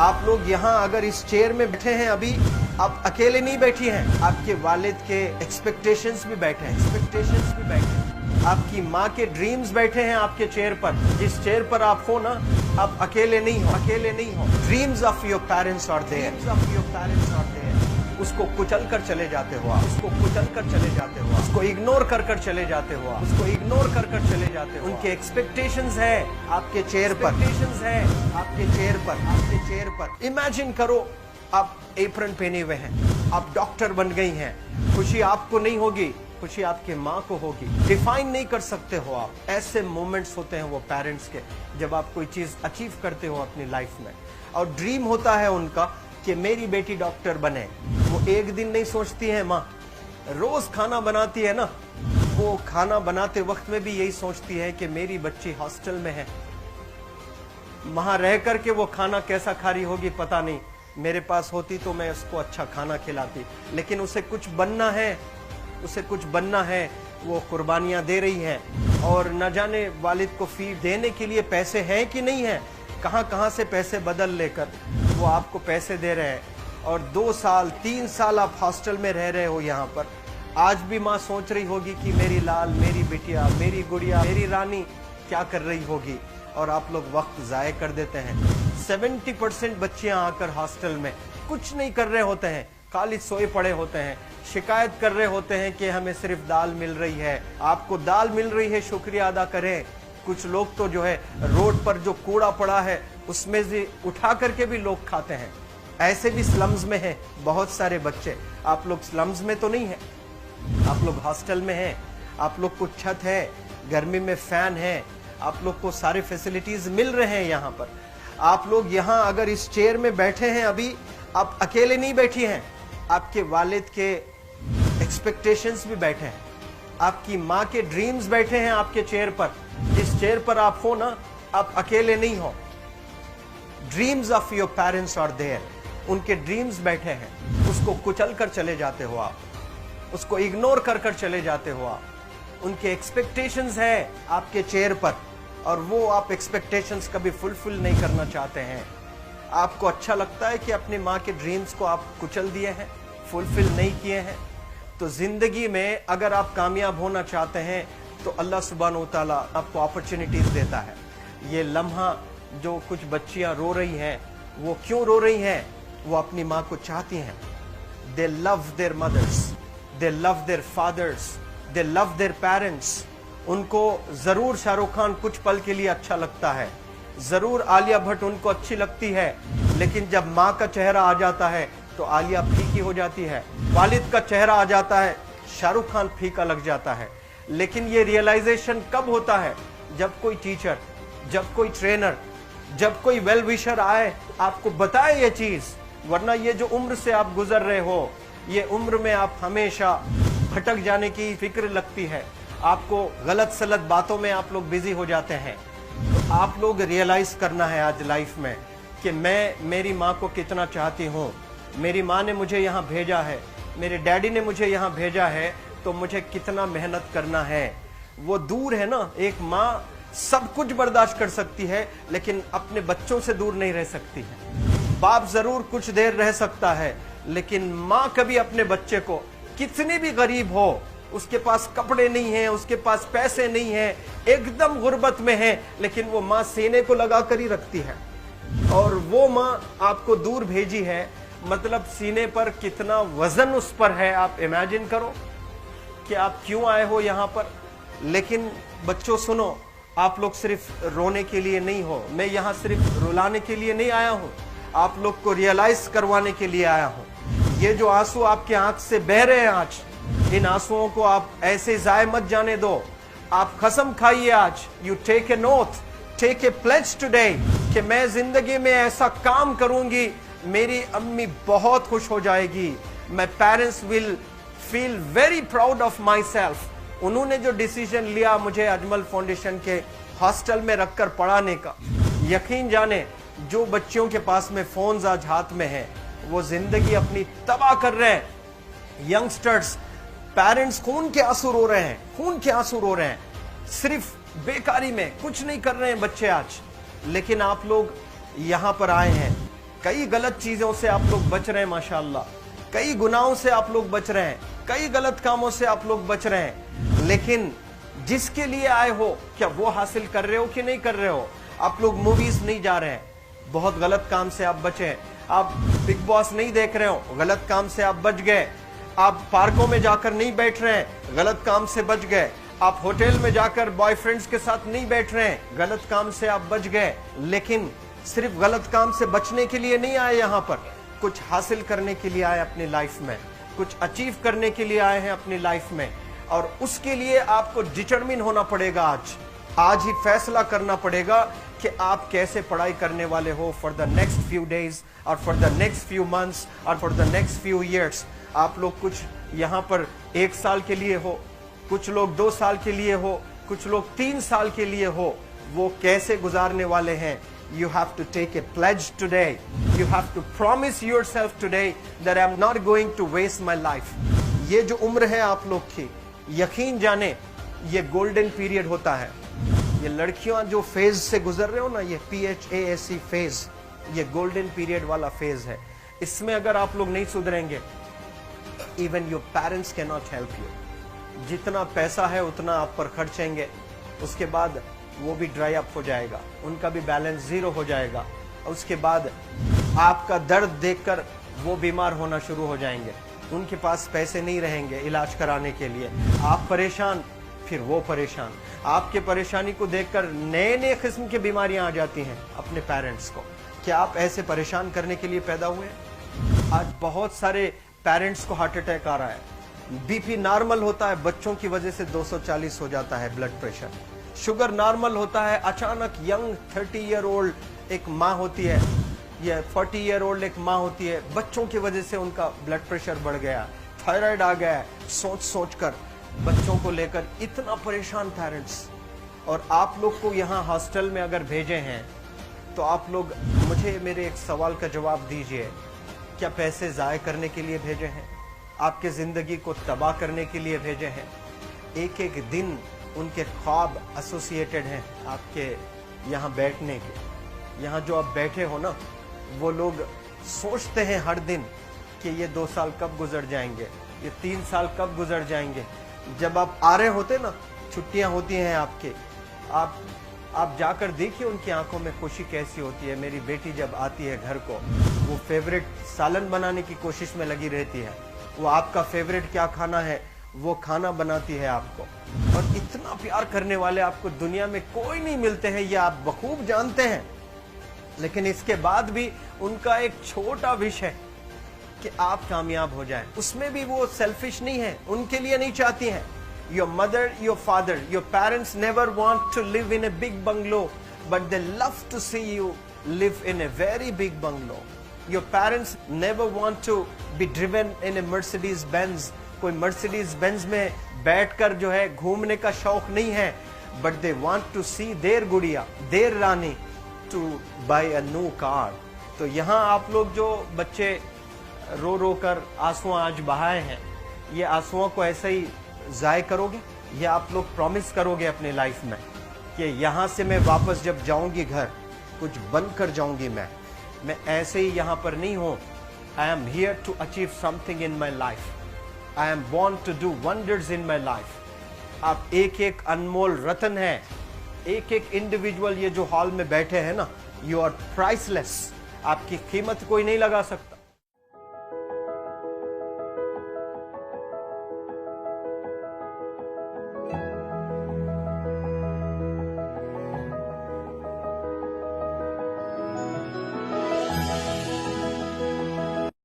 आप लोग यहाँ अगर इस चेयर में बैठे हैं अभी, आप अकेले नहीं बैठी हैं, आपके वालिद के एक्सपेक्टेशंस भी बैठे हैं, आपकी माँ के ड्रीम्स बैठे हैं आपके चेयर पर। जिस चेयर पर आप हो ना, आप अकेले नहीं हो। Dreams of your parents are there, उसको कुचल कर चले जाते हो आप, उसको इग्नोर कर चले जाते हो, उनके एक्सपेक्टेशंस है आपके चेयर पर। इमेजिन करो आप एप्रन पहने हुए हैं, आप डॉक्टर बन गई हैं, खुशी आपको नहीं होगी, खुशी आपके माँ को होगी। डिफाइन नहीं कर सकते हो आप। ऐसे मोमेंट्स होते हैं वो पेरेंट्स के, जब आप कोई चीज अचीव करते हो अपनी लाइफ में, और ड्रीम होता है उनका कि मेरी बेटी डॉक्टर बने। वो एक दिन नहीं सोचती है माँ, रोज खाना बनाती है ना, वो खाना बनाते वक्त में भी यही सोचती है कि मेरी बच्ची हॉस्टल में है, वहां रह करके वो खाना कैसा खा रही होगी पता नहीं, मेरे पास होती तो मैं उसको अच्छा खाना खिलाती। लेकिन उसे कुछ बनना है, वो कुर्बानियां दे रही हैं, और न जाने वालिद को फी देने के लिए पैसे हैं कि नहीं है, कहां से पैसे बदल लेकर वो आपको पैसे दे रहे हैं। और 2 साल 3 साल आप हॉस्टल में रह रहे हो यहाँ पर। आज भी माँ सोच रही होगी कि मेरी लाल, मेरी बिटिया, मेरी गुड़िया, मेरी रानी क्या कर रही होगी, और आप लोग वक्त जाये कर देते हैं। 70% बच्चियां आकर हॉस्टल में कुछ नहीं कर रहे होते हैं, खाली सोए पड़े होते हैं, शिकायत कर रहे होते हैं कि हमें सिर्फ दाल मिल रही है। आपको दाल मिल रही है, शुक्रिया अदा करें। कुछ लोग तो जो है रोड पर जो कूड़ा पड़ा है उसमें से उठा करके भी लोग खाते हैं। ऐसे भी स्लम्स में हैं बहुत सारे बच्चे। आप लोग स्लम्स में तो नहीं है, आप लोग हॉस्टल में हैं, आप लोग को छत है, गर्मी में फैन है, आप लोग को सारे फैसिलिटीज मिल रहे हैं यहाँ पर। आप लोग यहाँ अगर इस चेयर में बैठे हैं अभी, आप अकेले नहीं बैठी हैं, आपके वालिद के एक्सपेक्टेशंस भी बैठे हैं, आपकी माँ के ड्रीम्स बैठे हैं आपके चेयर पर। जिस चेयर पर आप हो ना, आप अकेले नहीं हो। Dreams of your parents are there, उनके ड्रीम्स बैठे हैं, उसको कुचल कर चले जाते हो आप, उसको इग्नोर कर चले जाते हो आप। उनके एक्सपेक्टेशंस है आपके चेयर पर, और वो आप एक्सपेक्टेशंस कभी फुलफिल नहीं करना चाहते हैं। आपको अच्छा लगता है कि अपनी माँ के ड्रीम्स को आप कुचल दिए हैं, फुलफिल नहीं किए हैं। तो जिंदगी में अगर आप कामयाब होना चाहते हैं तो अल्लाह सुब्हानहू व तआला आपको अपॉर्चुनिटीज देता है। ये लम्हा जो कुछ बच्चियां रो रही हैं, वो क्यों रो रही हैं? वो अपनी माँ को चाहती हैं। They love their mothers, they love their fathers, they love their parents. उनको जरूर शाहरुख खान कुछ पल के लिए अच्छा लगता है, जरूर आलिया भट्ट उनको अच्छी लगती है, लेकिन जब माँ का चेहरा आ जाता है तो आलिया फीकी हो जाती है, वालिद का चेहरा आ जाता है, शाहरुख खान फीका लग जाता है। लेकिन ये रियलाइजेशन कब होता है? जब कोई टीचर, जब कोई ट्रेनर, जब कोई वेल विशर आए, आपको बताए ये चीज। वरना ये जो उम्र से आप गुजर रहे हो, ये उम्र में आप हमेशा भटक जाने की फिक्र लगती है, आपको गलत सलत बातों में आप लोग बिजी हो जाते हैं। तो आप लोग रियलाइज करना है आज लाइफ में कि मैं मेरी माँ को कितना चाहती हूँ। मेरी माँ ने मुझे यहाँ भेजा है, मेरे डैडी ने मुझे यहाँ भेजा है, तो मुझे कितना मेहनत करना है। वो दूर है ना, एक माँ सब कुछ बर्दाश्त कर सकती है, लेकिन अपने बच्चों से दूर नहीं रह सकती है। बाप जरूर कुछ देर रह सकता है, लेकिन माँ कभी अपने बच्चे को, कितनी भी गरीब हो, उसके पास कपड़े नहीं है, उसके पास पैसे नहीं है, एकदम गुर्बत में है, लेकिन वो माँ सीने को लगा कर ही रखती है। और वो माँ आपको दूर भेजी है, मतलब सीने पर कितना वजन उस पर है। आप इमेजिन करो कि आप क्यों आए हो यहाँ पर। लेकिन बच्चों सुनो, आप लोग सिर्फ रोने के लिए नहीं हो, मैं यहाँ सिर्फ रुलाने के लिए नहीं आया हूँ, आप लोग को रियलाइज करवाने के लिए आया हूँ। ये जो आंसू आपके आंख से बह रहे हैं आज, इन आंसुओं को आप ऐसे जाए मत जाने दो। आप कसम खाइए आज, you take a note, take a pledge today, कि मैं जिंदगी में ऐसा काम करूंगी, मेरी अम्मी बहुत खुश हो जाएगी, my parents will feel very proud of my self. उन्होंने जो डिसीजन लिया मुझे अजमल फाउंडेशन के हॉस्टल में रखकर पढ़ाने का, यकीन जाने जो बच्चियों के पास में फोन्स आज हाथ में हैं, वो जिंदगी अपनी तबाह कर रहे हैं। यंगस्टर्स, पेरेंट्स खून के आंसू रो रहे हैं, खून के आंसू रो रहे हैं, सिर्फ बेकारी में कुछ नहीं कर रहे हैं बच्चे आज। लेकिन आप लोग यहाँ पर आए हैं, कई गलत चीजों से आप लोग बच रहे हैं माशाल्लाह, कई गुनाहों से आप लोग बच रहे हैं, कई गलत कामों से आप लोग बच रहे हैं, लेकिन जिसके लिए आए हो क्या वो हासिल कर रहे हो कि नहीं कर रहे हो? आप लोग मूवीज नहीं जा रहे हैं, बहुत गलत काम से आप बचे हैं। आप बिग बॉस नहीं देख रहे हो, गलत काम से आप बच गए। आप पार्कों में जाकर नहीं बैठ रहे हैं, गलत काम से बच गए। आप होटल में जाकर बॉयफ्रेंड्स के साथ नहीं बैठ रहे हैं, गलत काम से आप बच गए। लेकिन सिर्फ गलत काम से बचने के लिए नहीं आए, यहाँ पर कुछ हासिल करने के लिए आए अपनी लाइफ में, कुछ अचीव करने के लिए आए हैं अपनी लाइफ में। और उसके लिए आपको डिटरमिन होना पड़ेगा। आज ही फैसला करना पड़ेगा कि आप कैसे पढ़ाई करने वाले हो for the next few days और for the next few months और for the next few years. आप लोग कुछ यहाँ पर 1 साल के लिए हो, कुछ लोग 2 साल के लिए हो, कुछ लोग 3 साल के लिए हो, वो कैसे गुजारने वाले हैं? You have to take a pledge today. You have to promise yourself today that I'm not going to waste my life. ये जो उम्र है आप लोग की, यकीन जाने ये गोल्डन पीरियड होता है। ये लड़कियां जो फेज से गुजर रहे हो ना, ये PHASE फेज, ये गोल्डन पीरियड वाला फेज है। इसमें अगर आप लोग नहीं सुधरेंगे, even your parents can not help you. जितना पैसा है उतना आप पर खर्चेंगे, उसके बाद वो भी ड्राई अप हो जाएगा, उनका भी बैलेंस जीरो हो जाएगा। और उसके बाद आपका दर्द देखकर वो बीमार होना शुरू हो जाएंगे, उनके पास पैसे नहीं रहेंगे इलाज कराने के लिए। आप परेशान, फिर वो परेशान। आपके परेशानी को देखकर नए नए किस्म की बीमारियां आ जाती हैं अपने पेरेंट्स को। क्या आप ऐसे परेशान करने के लिए पैदा हुए? आज बहुत सारे पेरेंट्स को हार्ट अटैक आ रहा है। BP नॉर्मल होता है, बच्चों की वजह से 240 हो जाता है ब्लड प्रेशर। शुगर नॉर्मल होता है, अचानक यंग 30 ईयर ओल्ड एक माँ होती है, या 40 ईयर ओल्ड एक माँ होती है, बच्चों की वजह से उनका ब्लड प्रेशर बढ़ गया, थायराइड आ गया। सोच कर बच्चों को लेकर इतना परेशान पेरेंट्स। और आप लोग को यहाँ हॉस्टल में अगर भेजे हैं तो आप लोग मुझे मेरे एक सवाल का जवाब दीजिए, क्या पैसे ज़ाय करने के लिए भेजे हैं? आपके ज़िंदगी को तबाह करने के लिए भेजे हैं? एक एक दिन उनके ख्वाब एसोसिएटेड हैं आपके यहाँ बैठने के। यहाँ जो आप बैठे हो ना, वो लोग सोचते हैं हर दिन कि ये 2 साल कब गुजर जाएंगे, ये 3 साल कब गुजर जाएंगे। जब आप आ रहे होते ना, छुट्टियाँ होती हैं आपके, आप जाकर देखिए उनकी आंखों में खुशी कैसी होती है। मेरी बेटी जब आती है घर को, वो फेवरेट सालन बनाने की कोशिश में लगी रहती है। वो आपका फेवरेट क्या खाना है वो खाना बनाती है आपको। और इतना प्यार करने वाले आपको दुनिया में कोई नहीं मिलते हैं, ये आप बखूब जानते हैं। लेकिन इसके बाद भी उनका एक छोटा विश है कि आप कामयाब हो जाएं। उसमें भी वो सेल्फिश नहीं है, उनके लिए नहीं चाहती हैं। Your mother, your father, your parents never want to live in a big bungalow, but they love to see you live in a very big bungalow. Your parents never want to be driven in a Mercedes Benz. कोई Mercedes Benz में बैठकर जो है घूमने का शौक नहीं है, but they want to see their गुड़िया, their Rani to buy a new car. तो यहाँ आप लोग जो बच्चे रो रो कर आंसू आज बहाए हैं, ये आंसुओं को ऐसे ही ज़ाय करोगे? ये आप लोग प्रॉमिस करोगे अपने लाइफ में कि यहाँ से मैं वापस जब जाऊंगी घर, कुछ बनकर जाऊंगी। मैं ऐसे ही यहाँ पर नहीं हूँ। I am here to achieve something in my life. I am born to do wonders in my life. आप एक एक अनमोल रतन है, एक एक इंडिविजुअल ये जो हॉल में बैठे हैं ना, यू आर प्राइसलेस। आपकी कीमत कोई नहीं लगा सकता।